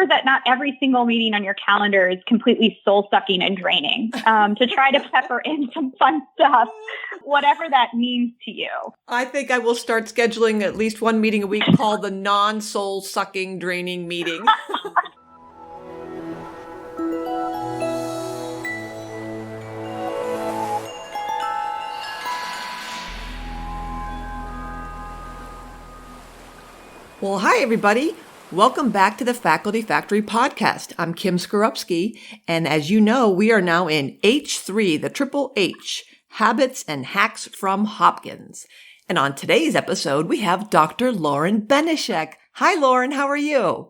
sure that not every single meeting on your calendar is completely soul-sucking and draining. To try to pepper in some fun stuff, whatever that means to you. I think I will start scheduling at least one meeting a week called the non-soul-sucking, draining meeting. Well, hi, everybody. Welcome back to the Faculty Factory podcast. I'm Kim Skorupski, and as you know, we are now in H3, the triple H, Habits and Hacks from Hopkins. And on today's episode, we have Dr. Lauren Benishek. Hi, Lauren. How are you?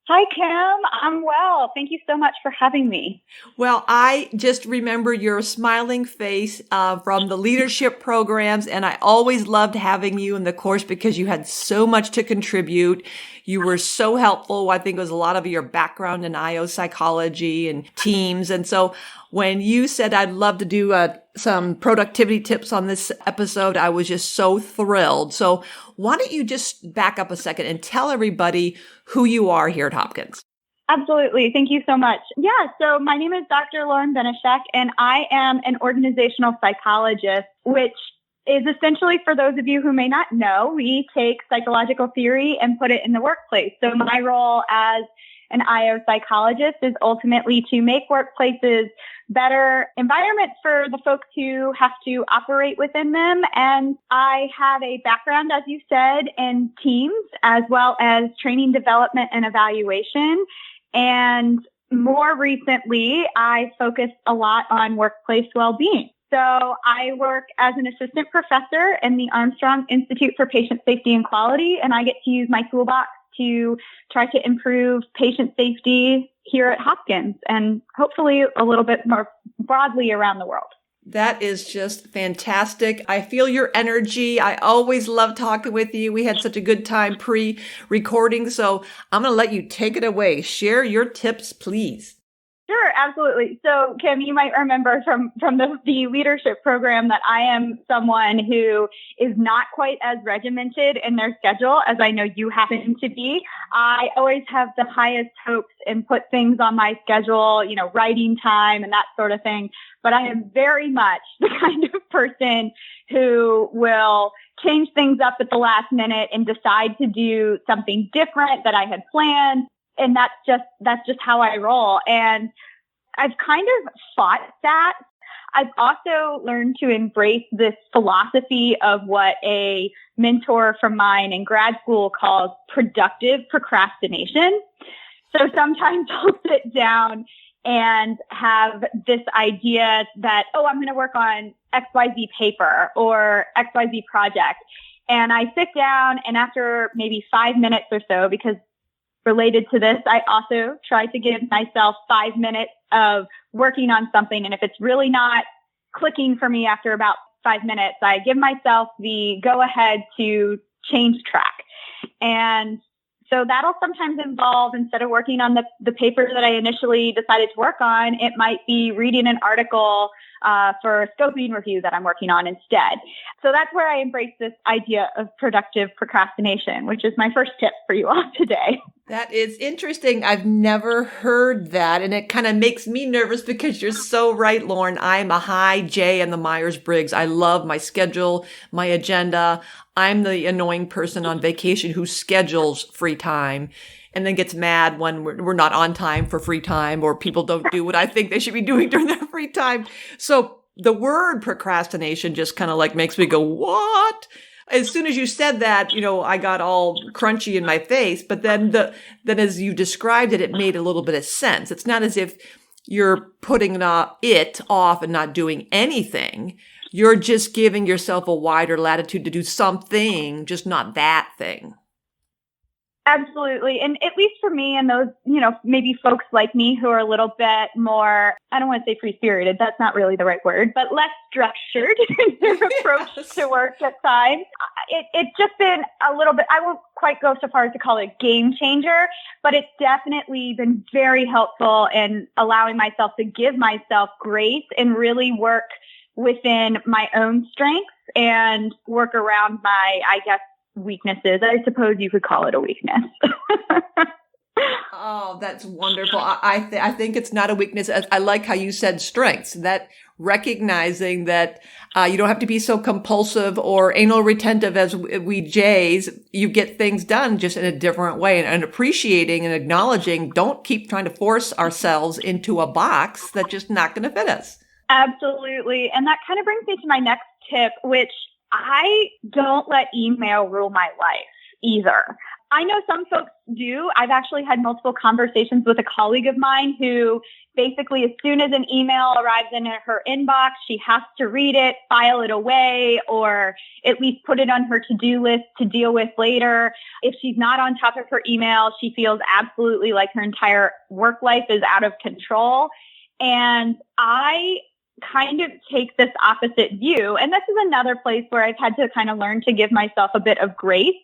Hi, Kim. I'm well. Thank you so much for having me. Well, I just remember your smiling face from the leadership programs, and I always loved having you in the course because you had so much to contribute. You were so helpful. I think it was a lot of your background in IO psychology and teams. And so when you said I'd love to do some productivity tips on this episode, I was just so thrilled. So why don't you just back up a second and tell everybody who you are here at Hopkins? Absolutely. Thank you so much. Yeah, so my name is Dr. Lauren Benishek, and I am an organizational psychologist, which is essentially, for those of you who may not know, we take psychological theory and put it in the workplace. So my role as an IO psychologist is ultimately to make workplaces better environments for the folks who have to operate within them. And I have a background, as you said, in teams, as well as training development and evaluation. And more recently, I focus a lot on workplace well-being. So I work as an assistant professor in the Armstrong Institute for Patient Safety and Quality, and I get to use my toolbox to try to improve patient safety here at Hopkins and hopefully a little bit more broadly around the world. That is just fantastic. I feel your energy. I always love talking with you. We had such a good time pre-recording, so I'm going to let you take it away. Share your tips, please. Sure, absolutely. So, Kim, you might remember from the leadership program that I am someone who is not quite as regimented in their schedule as I know you happen to be. I always have the highest hopes and put things on my schedule, writing time and that sort of thing. But I am very much the kind of person who will change things up at the last minute and decide to do something different that I had planned. And that's just how I roll. And I've kind of fought that. I've also learned to embrace this philosophy of what a mentor from mine in grad school calls productive procrastination. So sometimes I'll sit down and have this idea that, I'm going to work on XYZ paper or XYZ project. And I sit down, and after maybe 5 minutes or so, because related to this, I also try to give myself 5 minutes of working on something. And if it's really not clicking for me after about 5 minutes, I give myself the go ahead to change track. And so that'll sometimes involve, instead of working on the paper that I initially decided to work on, it might be reading an article for a scoping review that I'm working on instead. So that's where I embrace this idea of productive procrastination, which is my first tip for you all today. That is interesting. I've never heard that. And it kind of makes me nervous because you're so right, Lauren. I'm a high J in the Myers-Briggs. I love my schedule, my agenda. I'm the annoying person on vacation who schedules free time and then gets mad when we're not on time for free time or people don't do what I think they should be doing during their free time. So the word procrastination just kind of like makes me go, what? As soon as you said that, I got all crunchy in my face. But then as you described it, it made a little bit of sense. It's not as if you're putting it off and not doing anything. You're just giving yourself a wider latitude to do something, just not that thing. Absolutely. And at least for me and those, maybe folks like me who are a little bit more, I don't want to say free-spirited, that's not really the right word, but less structured in their approach to work at times. It's just been a little bit, I won't quite go so far as to call it a game changer, but it's definitely been very helpful in allowing myself to give myself grace and really work within my own strengths and work around my, weaknesses. I suppose you could call it a weakness. Oh, that's wonderful. I think it's not a weakness. I like how you said strengths, that recognizing that you don't have to be so compulsive or anal retentive as we Jays. You get things done just in a different way, and appreciating and acknowledging. Don't keep trying to force ourselves into a box that's just not going to fit us. Absolutely. And that kind of brings me to my next tip, which I don't let email rule my life either. I know some folks do. I've actually had multiple conversations with a colleague of mine who basically, as soon as an email arrives in her inbox, she has to read it, file it away, or at least put it on her to-do list to deal with later. If she's not on top of her email, she feels absolutely like her entire work life is out of control. And I kind of take this opposite view. And this is another place where I've had to kind of learn to give myself a bit of grace,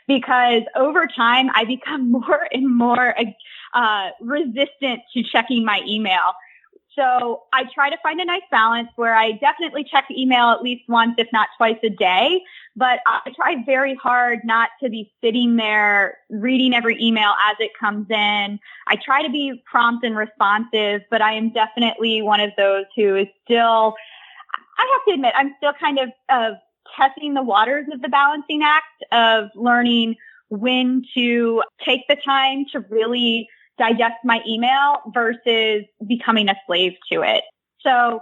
because over time I become more and more resistant to checking my email. So I try to find a nice balance where I definitely check email at least once, if not twice a day. But I try very hard not to be sitting there reading every email as it comes in. I try to be prompt and responsive, but I am definitely one of those who is still, I have to admit, I'm still kind of testing the waters of the balancing act of learning when to take the time to really digest my email versus becoming a slave to it. So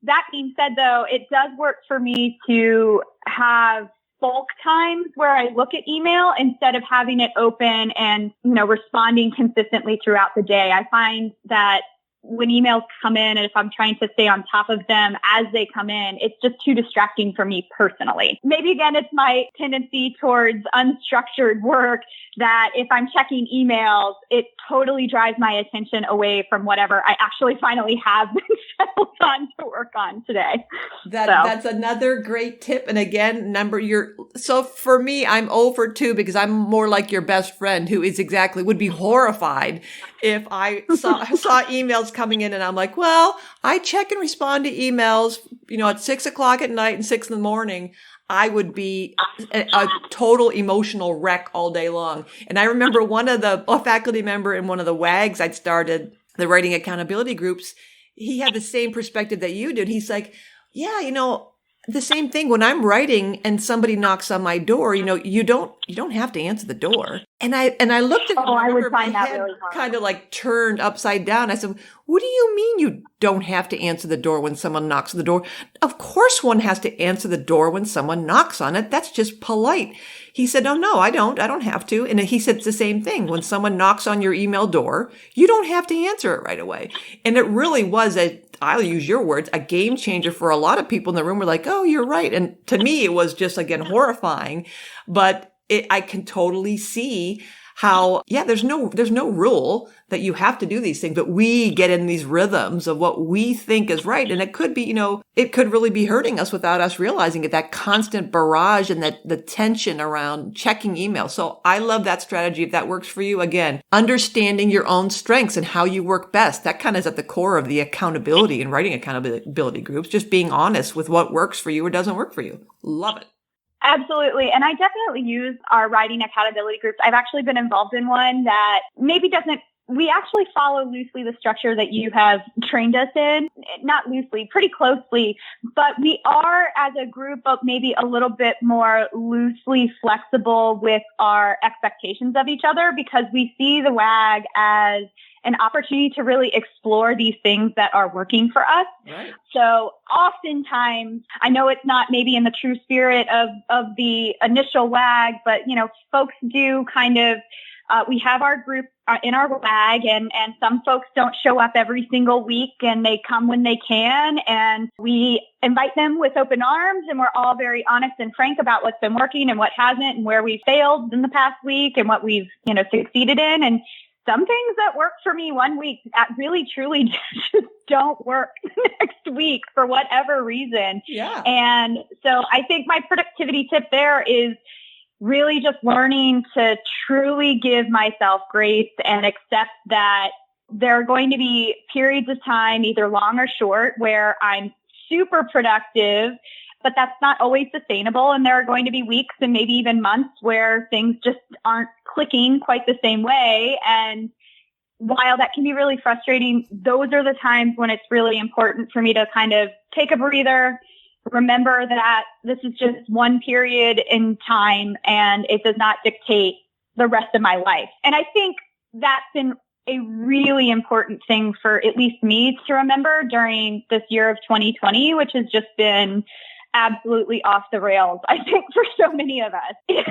that being said, though, it does work for me to have bulk times where I look at email instead of having it open and, responding consistently throughout the day. I find that when emails come in, and if I'm trying to stay on top of them as they come in, it's just too distracting for me personally. Maybe again, it's my tendency towards unstructured work that if I'm checking emails, it totally drives my attention away from whatever I actually finally have been settled on to work on today. That's another great tip. And again, so for me, I'm over 2 because I'm more like your best friend who would be horrified if I saw emails coming in and I'm like, well, I check and respond to emails, at 6 o'clock at night and 6 in the morning. I would be a total emotional wreck all day long. And I remember a faculty member in one of the WAGs I'd started, the writing accountability groups, he had the same perspective that you did. He's like, yeah, the same thing when I'm writing and somebody knocks on my door, you don't have to answer the door. And I looked at him, I would find that really hard. Kind of like turned upside down. I said, what do you mean you don't have to answer the door when someone knocks on the door? Of course one has to answer the door when someone knocks on it. That's just polite. He said, oh, no, I don't have to. And he said it's the same thing. When someone knocks on your email door, you don't have to answer it right away. And it really was I'll use your words, a game changer for a lot of people in the room. Were like, oh, you're right. And to me, it was just, again, horrifying. But I can totally see how, there's no rule that you have to do these things, but we get in these rhythms of what we think is right. And it could be, it could really be hurting us without us realizing it, that constant barrage and the tension around checking email. So I love that strategy. If that works for you, again, understanding your own strengths and how you work best. That kind of is at the core of the accountability and writing accountability groups, just being honest with what works for you or doesn't work for you. Love it. Absolutely. And I definitely use our writing accountability groups. I've actually been involved in one that we actually follow loosely the structure that you have trained us in, not loosely, pretty closely, but we are as a group maybe a little bit more loosely flexible with our expectations of each other, because we see the WAG as an opportunity to really explore these things that are working for us. Right. So oftentimes, I know it's not maybe in the true spirit of the initial WAG, but, folks do kind of, we have our group in our WAG, and some folks don't show up every single week, and they come when they can, and we invite them with open arms, and we're all very honest and frank about what's been working and what hasn't, and where we failed in the past week and what we've, succeeded in. And some things that work for me one week really, truly just don't work next week for whatever reason. Yeah. And so I think my productivity tip there is really just learning to truly give myself grace and accept that there are going to be periods of time, either long or short, where I'm super productive, but that's not always sustainable. And there are going to be weeks and maybe even months where things just aren't clicking quite the same way. And while that can be really frustrating, those are the times when it's really important for me to kind of take a breather, remember that this is just one period in time and it does not dictate the rest of my life. And I think that's been a really important thing for at least me to remember during this year of 2020, which has just been absolutely off the rails, I think, for so many of us.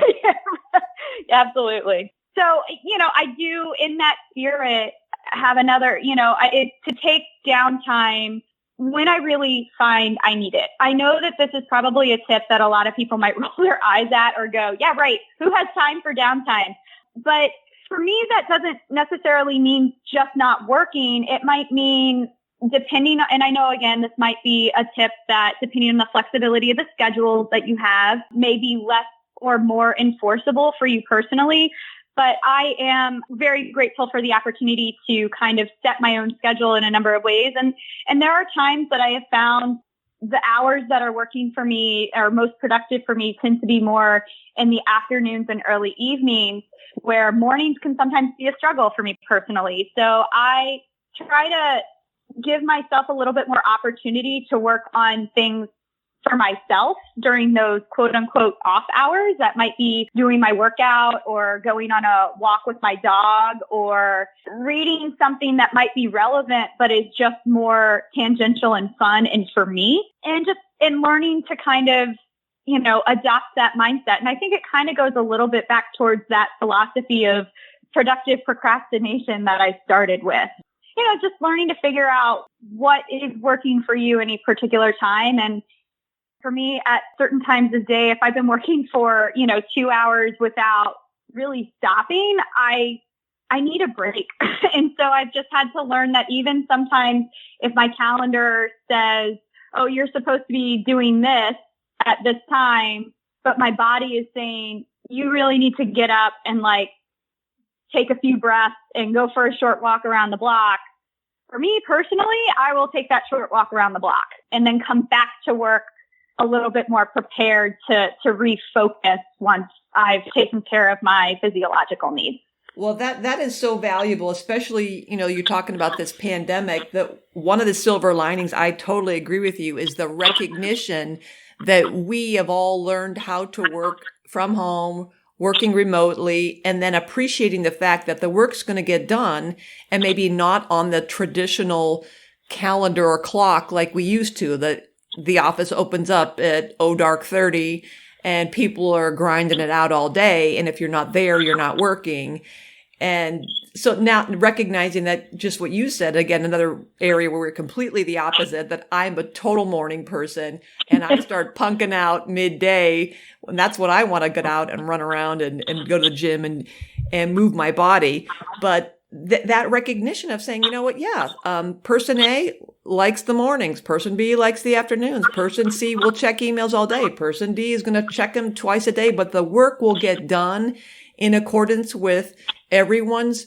Absolutely. So, I do, in that spirit, have another, to take downtime when I really find I need it. I know that this is probably a tip that a lot of people might roll their eyes at or go, yeah, right. Who has time for downtime? But for me, that doesn't necessarily mean just not working. It might mean depending on, and I know, again, this might be a tip that depending on the flexibility of the schedules that you have, may be less or more enforceable for you personally. But I am very grateful for the opportunity to kind of set my own schedule in a number of ways. And there are times that I have found the hours that are working for me or most productive for me tend to be more in the afternoons and early evenings, where mornings can sometimes be a struggle for me personally. So I try to give myself a little bit more opportunity to work on things for myself during those quote unquote off hours. That might be doing my workout or going on a walk with my dog or reading something that might be relevant, but is just more tangential and fun and for me, and just in learning to kind of, adopt that mindset. And I think it kind of goes a little bit back towards that philosophy of productive procrastination that I started with. Just learning to figure out what is working for you any particular time. And for me, at certain times of day, if I've been working for, 2 hours without really stopping, I need a break. And so I've just had to learn that even sometimes if my calendar says, oh, you're supposed to be doing this at this time, but my body is saying, you really need to get up and take a few breaths and go for a short walk around the block. For me personally, I will take that short walk around the block and then come back to work a little bit more prepared to refocus once I've taken care of my physiological needs. Well, that is so valuable, especially, you're talking about this pandemic, that one of the silver linings, I totally agree with you, is the recognition that we have all learned how to work from home, working remotely, and then appreciating the fact that the work's going to get done and maybe not on the traditional calendar or clock like we used to, that the office opens up at dark 30 and people are grinding it out all day. And if you're not there, you're not working. And so now recognizing that, just what you said, again, another area where we're completely the opposite, that I'm a total morning person and I start punking out midday. And that's what I want to get out and run around and go to the gym and move my body. But that recognition of saying, person A likes the mornings, person B likes the afternoons, person C will check emails all day, person D is going to check them twice a day, but the work will get done in accordance with everyone's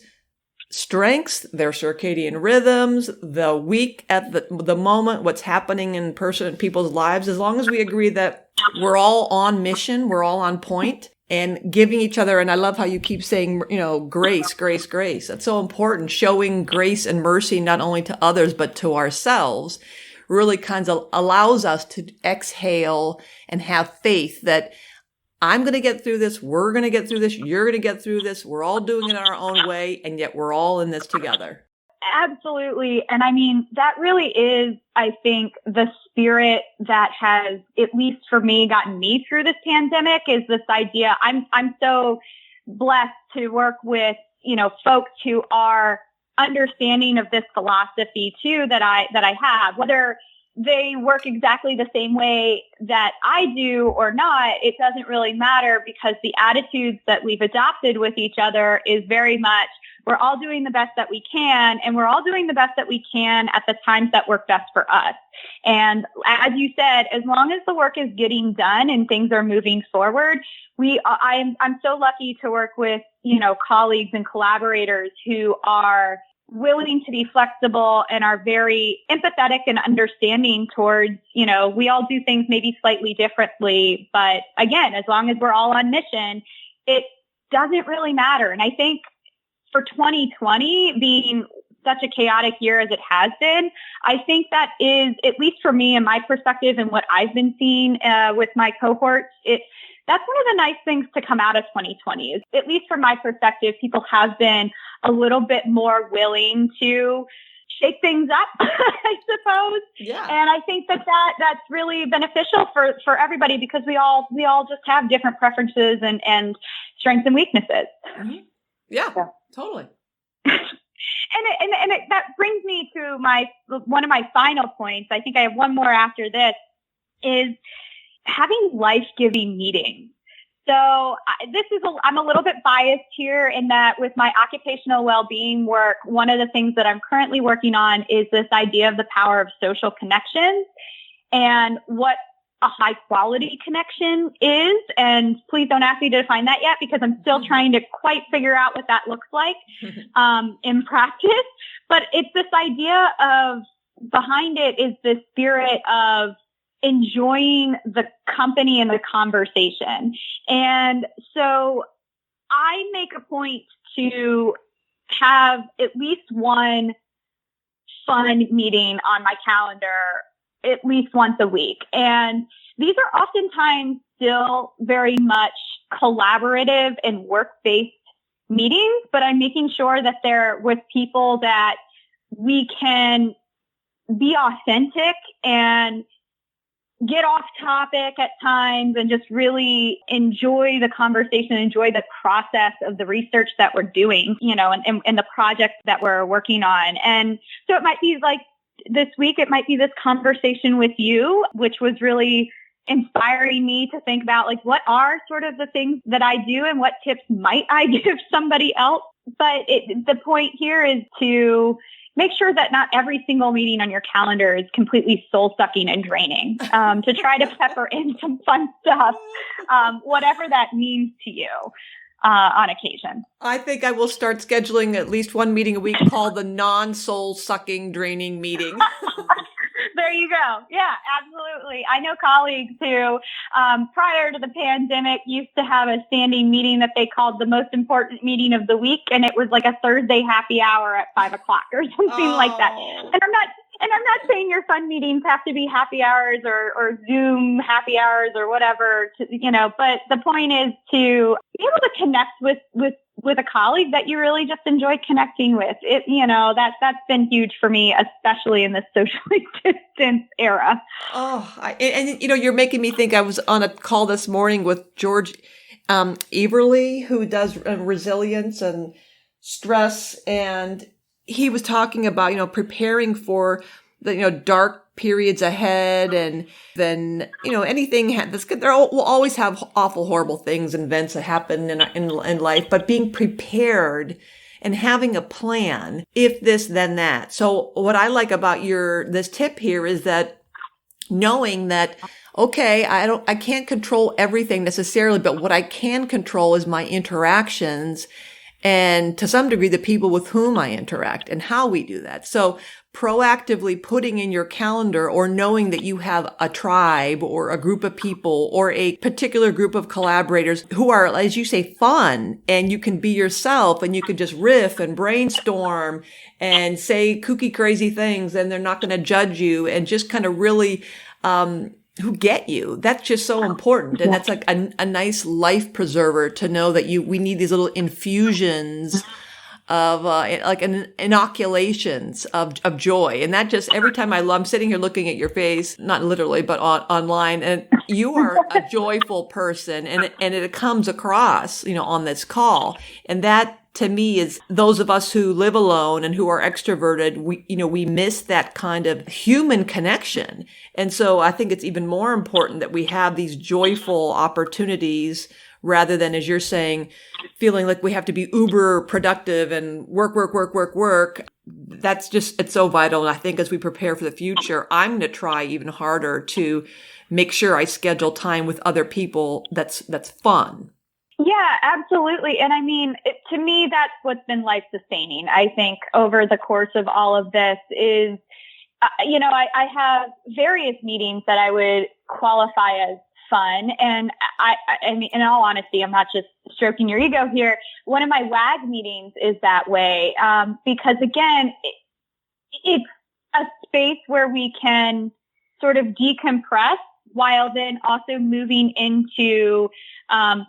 strengths, their circadian rhythms, the week at the moment, what's happening in people's lives, as long as we agree that we're all on mission, we're all on point, and giving each other. And I love how you keep saying, grace, grace, grace. That's so important. Showing grace and mercy, not only to others, but to ourselves, really kind of allows us to exhale and have faith that I'm going to get through this. We're going to get through this. You're going to get through this. We're all doing it our own way. And yet we're all in this together. Absolutely. And I mean, that really is, I think, the spirit that has, at least for me, gotten me through this pandemic, is this idea. I'm so blessed to work with, folks who are understanding of this philosophy too, that I have, whether they work exactly the same way that I do or not, it doesn't really matter, because the attitudes that we've adopted with each other is very much, we're all doing the best that we can, and we're all doing the best that we can at the times that work best for us. And as you said, as long as the work is getting done and things are moving forward, I'm so lucky to work with, colleagues and collaborators who are willing to be flexible and are very empathetic and understanding towards, we all do things maybe slightly differently, but again, as long as we're all on mission, it doesn't really matter. And I think for 2020 being such a chaotic year as it has been, I think that is, at least for me and my perspective and what I've been seeing with my cohorts, that's one of the nice things to come out of 2020 is, at least from my perspective, people have been a little bit more willing to shake things up, I suppose. Yeah. And I think that's really beneficial for everybody, because we all just have different preferences and strengths and weaknesses. Mm-hmm. Yeah, totally. And that brings me to one of my final points. I think I have one more after this, is having life-giving meetings. So I'm a little bit biased here in that with my occupational well-being work, one of the things that I'm currently working on is this idea of the power of social connections and what a high quality connection is. And please don't ask me to define that yet, because I'm still trying to quite figure out what that looks like in practice. But it's this idea of, behind it is this spirit of enjoying the company and the conversation. And so I make a point to have at least one fun meeting on my calendar at least once a week. And these are oftentimes still very much collaborative and work-based meetings, but I'm making sure that they're with people that we can be authentic and get off topic at times and just really enjoy the conversation, enjoy the process of the research that we're doing, and the projects that we're working on. And so it might be like this week, it might be this conversation with you, which was really inspiring me to think about, like, what are sort of the things that I do and what tips might I give somebody else? But the point here is to make sure that not every single meeting on your calendar is completely soul-sucking and draining, to try to pepper in some fun stuff, whatever that means to you on occasion. I think I will start scheduling at least one meeting a week called the non-soul-sucking, draining meeting. There you go. Yeah, absolutely. I know colleagues who, prior to the pandemic, used to have a standing meeting that they called the most important meeting of the week. And it was like a Thursday happy hour at 5 o'clock or something like that. And I'm not saying your fun meetings have to be happy hours or Zoom happy hours or whatever, but the point is to be able to connect with a colleague that you really just enjoy connecting with. That's been huge for me, especially in this socially distanced era. Oh, and you're making me think. I was on a call this morning with George Everly, who does resilience and stress, and he was talking about, preparing for the, dark periods ahead. And then, anything that's good. We'll always have awful, horrible things and events that happen in life, but being prepared and having a plan, if this, then that. So what I like about this tip here is that knowing that, okay, I can't control everything necessarily, but what I can control is my interactions, and to some degree, the people with whom I interact and how we do that. So proactively putting in your calendar, or knowing that you have a tribe or a group of people or a particular group of collaborators who are, as you say, fun, and you can be yourself and you can just riff and brainstorm and say kooky, crazy things, and they're not going to judge you, and just kind of really, who get you. That's just so important. And that's like a nice life preserver to know that we need these little infusions of like inoculations of joy. And that just, every time I'm sitting here looking at your face, not literally, but online, and you are a joyful person, and it comes across, on this call. And that, to me, is those of us who live alone and who are extroverted, we miss that kind of human connection. And so I think it's even more important that we have these joyful opportunities, rather than, as you're saying, feeling like we have to be uber productive and work. That's just, it's so vital. And I think as we prepare for the future, I'm going to try even harder to make sure I schedule time with other people that's fun. Yeah, absolutely. And I mean, to me, that's what's been life sustaining. I think over the course of all of this is, I have various meetings that I would qualify as fun. And I mean, in all honesty, I'm not just stroking your ego here. One of my WAG meetings is that way. Because again, it's a space where we can sort of decompress while then also moving into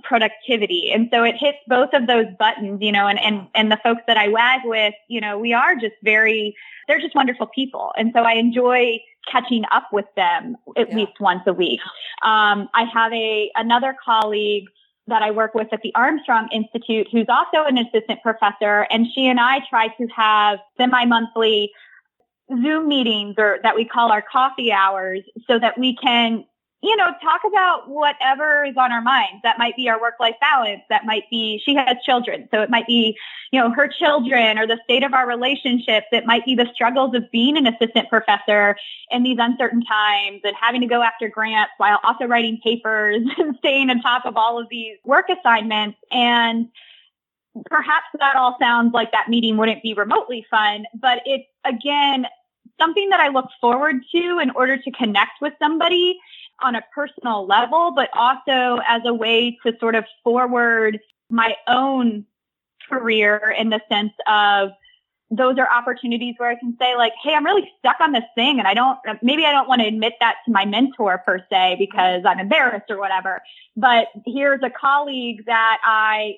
productivity. And so it hits both of those buttons, and the folks that I WAG with, we are just they're just wonderful people. And so I enjoy catching up with them at least once a week. I have another colleague that I work with at the Armstrong Institute who's also an assistant professor, and she and I try to have semi-monthly Zoom meetings or that we call our coffee hours so that we can talk about whatever is on our minds. That might be our work-life balance. That might be, she has children. So it might be, her children or the state of our relationships. It might be the struggles of being an assistant professor in these uncertain times and having to go after grants while also writing papers and staying on top of all of these work assignments. And perhaps that all sounds like that meeting wouldn't be remotely fun, but it's, again, something that I look forward to in order to connect with somebody on a personal level, but also as a way to sort of forward my own career in the sense of those are opportunities where I can say like, hey, I'm really stuck on this thing. And maybe I don't want to admit that to my mentor per se because I'm embarrassed or whatever, but here's a colleague that I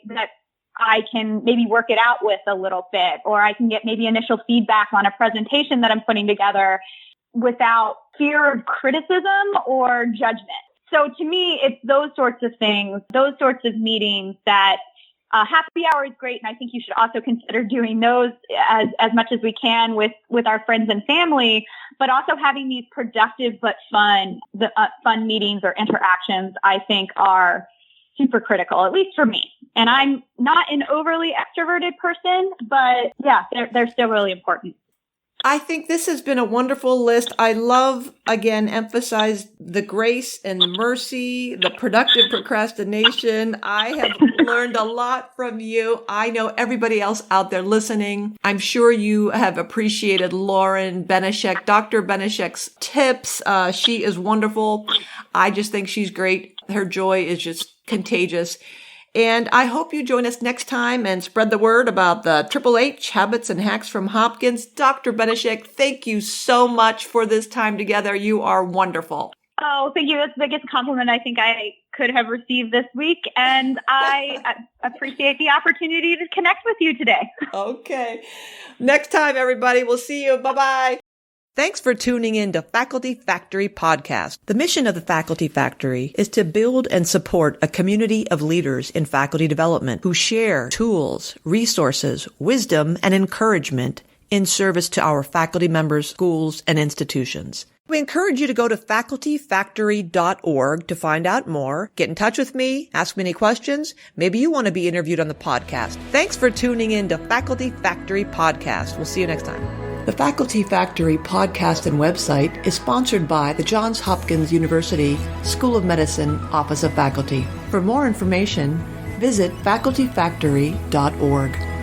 can maybe work it out with a little bit, or I can get maybe initial feedback on a presentation that I'm putting together without fear of criticism or judgment. So to me, it's those sorts of things, those sorts of meetings that happy hour is great. And I think you should also consider doing those as much as we can with our friends and family, but also having these productive but fun meetings or interactions, I think are super critical, at least for me. And I'm not an overly extroverted person, but yeah, they're still really important. I think this has been a wonderful list. I love, again, emphasize the grace and the mercy, the productive procrastination. I have learned a lot from you. I know everybody else out there listening. I'm sure you have appreciated Lauren Benishek, Dr. Benishek's tips. She is wonderful. I just think she's great. Her joy is just contagious. And I hope you join us next time and spread the word about the Triple H habits and hacks from Hopkins. Dr. Benishek, thank you so much for this time together. You are wonderful. Oh, thank you. That's the biggest compliment I think I could have received this week. And I appreciate the opportunity to connect with you today. Okay. Next time, everybody. We'll see you. Bye-bye. Thanks for tuning in to Faculty Factory Podcast. The mission of the Faculty Factory is to build and support a community of leaders in faculty development who share tools, resources, wisdom, and encouragement in service to our faculty members, schools, and institutions. We encourage you to go to facultyfactory.org to find out more. Get in touch with me, ask me any questions. Maybe you want to be interviewed on the podcast. Thanks for tuning in to Faculty Factory Podcast. We'll see you next time. The Faculty Factory podcast and website is sponsored by the Johns Hopkins University School of Medicine Office of Faculty. For more information, visit facultyfactory.org.